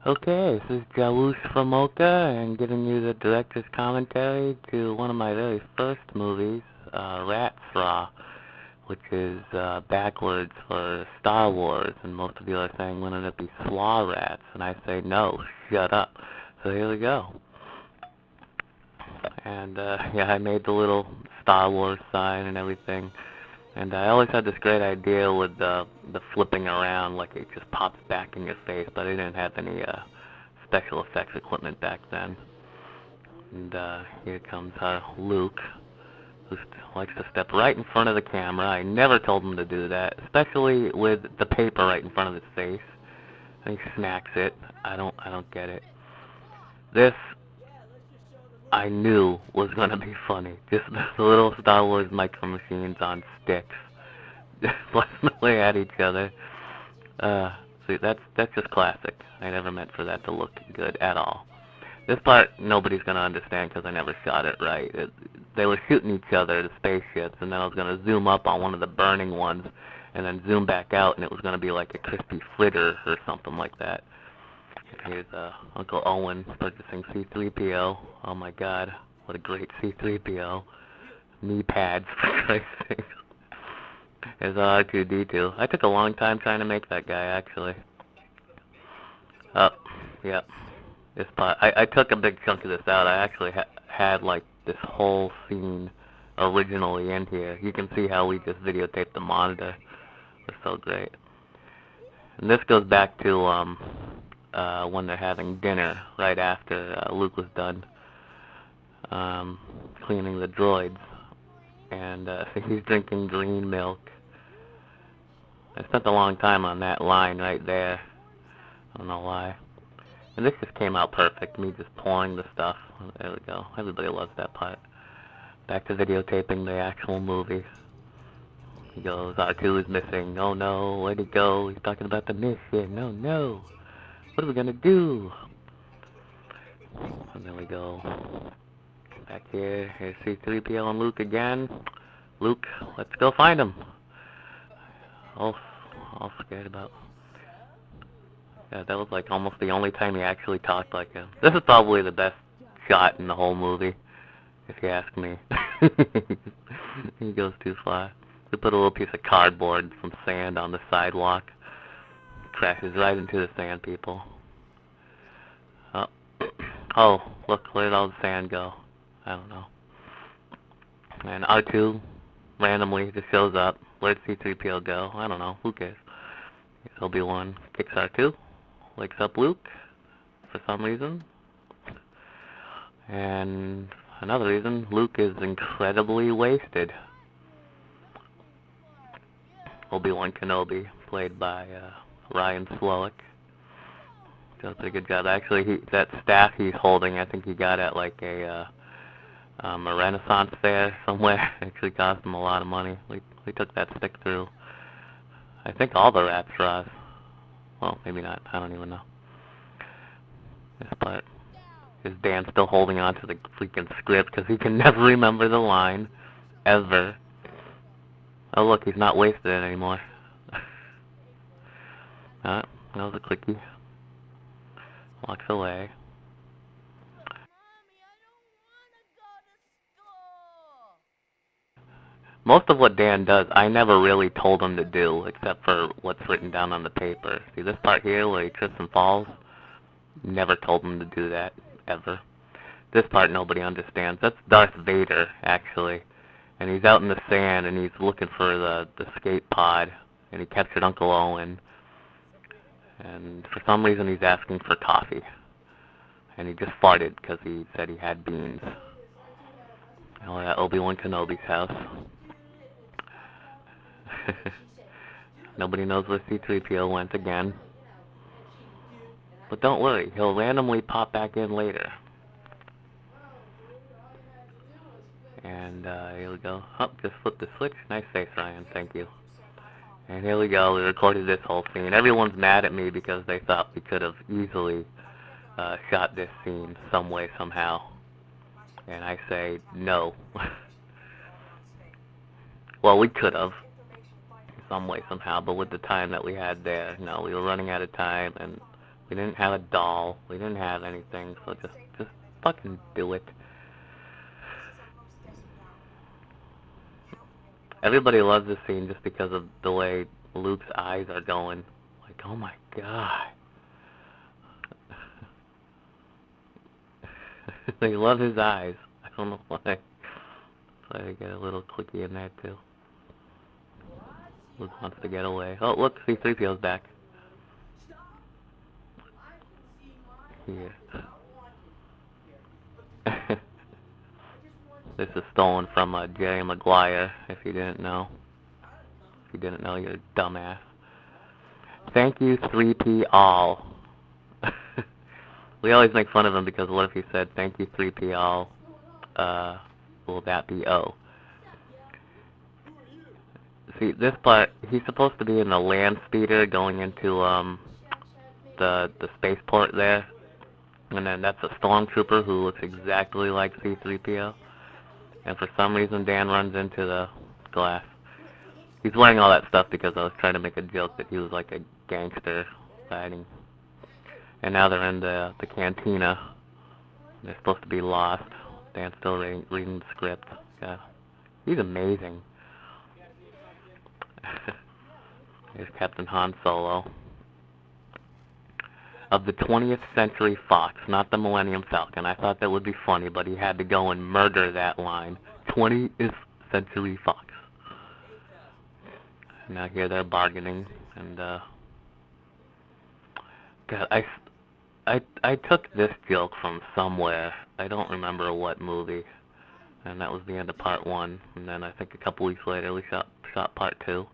Okay, this is Jalush from Mocha, and giving you the director's commentary to one of my very first movies, Sraw, which is backwards for Star Wars, and most of you are saying, wouldn't it be Slaw Rats? And I say, no, shut up. So here we go. And yeah, I made the little Star Wars sign and everything. And I always had this great idea with the flipping around, like it just pops back in your face, but I didn't have any special effects equipment back then. And here comes Luke, who likes to step right in front of the camera. I never told him to do that, especially with the paper right in front of his face. And he smacks it. I don't get it. This I knew was gonna be funny. Just the little Star Wars micro machines on sticks, just blasting away at each other. See, that's just classic. I never meant for that to look good at all. This part nobody's gonna understand because I never shot it right. They were shooting each other, the spaceships, and then I was gonna zoom up on one of the burning ones, and then zoom back out, and it was gonna be like a crispy fritter or something like that. Here's Uncle Owen purchasing C-3PO. Oh my God, what a great C-3PO. Knee pads, for Christ's sake. There's R2-D2. I took a long time trying to make that guy, actually. Oh, yeah. This part, I took a big chunk of this out. I actually had like this whole scene originally in here. You can see how we just videotaped the monitor. It's so great. And this goes back to when they're having dinner right after Luke was done cleaning the droids, and he's drinking green milk. I spent a long time on that line right there. I don't know why. And this just came out perfect, me just pouring the stuff. There we go. Everybody loves that part. Back to videotaping the actual movie. He goes, R2 is missing. Oh no, where'd he go? He's talking about the mission. Oh no. What are we gonna do? And then we go back here. Here's C-3PO and Luke again. Luke, let's go find him. All scared about. Yeah, that was like almost the only time he actually talked like him. This is probably the best shot in the whole movie, if you ask me. He goes too far. They put a little piece of cardboard from sand on the sidewalk. Crashes right into the sand people. Oh, look, where did all the sand go? I don't know. And R2 randomly just shows up. Where'd C-3PO go? I don't know. Who cares? Obi-Wan kicks R2. Wakes up Luke for some reason. And another reason, Luke is incredibly wasted. Obi-Wan Kenobi, played by Ryan Slowick. Does a pretty good job. Actually, that staff he's holding, I think he got at like a Renaissance fair somewhere. Actually cost him a lot of money. We took that stick through, I think, all the Rat Straws. Well, maybe not. I don't even know. This part is Dan still holding on to the freaking script because he can never remember the line, ever. Oh look, he's not wasted anymore. That was a clicky. Walks away. Most of what Dan does, I never really told him to do, except for what's written down on the paper. See this part here where he trips and falls? Never told him to do that, ever. This part nobody understands. That's Darth Vader, actually. And he's out in the sand, and he's looking for the escape pod, and he captured Uncle Owen. And for some reason, he's asking for coffee. And he just farted because he said he had beans. Oh, at Obi-Wan Kenobi's house. Nobody knows where C-3PO went again. But don't worry, he'll randomly pop back in later. And here we go. Oh, just flip the switch. Nice face, Ryan. Thank you. And here we go. We recorded this whole scene. Everyone's mad at me because they thought we could have easily shot this scene some way, somehow. And I say no. Well, we could have. Some way, somehow, but with the time that we had there, no, we were running out of time, and We didn't have a doll. We didn't have anything, so just fucking do it. Everybody loves this scene just because of the way Luke's eyes are going. Like, oh my god. They love his eyes. I don't know why. So I get a little clicky in there too. Luke wants to get away. Oh, look, C-3PO's back. Here. This is stolen from Jerry Maguire, if you didn't know. If you didn't know, you're a dumbass. Thank you, 3P all. We always make fun of him because what if he said, thank you, 3P all, will that be O? See, this part, he's supposed to be in the land speeder going into, the spaceport there. And then that's a stormtrooper who looks exactly like C-3PO. And for some reason, Dan runs into the glass. He's wearing all that stuff because I was trying to make a joke that he was like a gangster fighting. And now they're in the cantina. They're supposed to be lost. Dan's still reading the script. God. He's amazing. Here's Captain Han Solo. Of the 20th Century Fox, not the Millennium Falcon. I thought that would be funny, but he had to go and murder that line. 20th Century Fox. Now here they're bargaining, and God, I took this joke from somewhere. I don't remember what movie, and that was the end of part 1. And then I think a couple weeks later we shot part 2.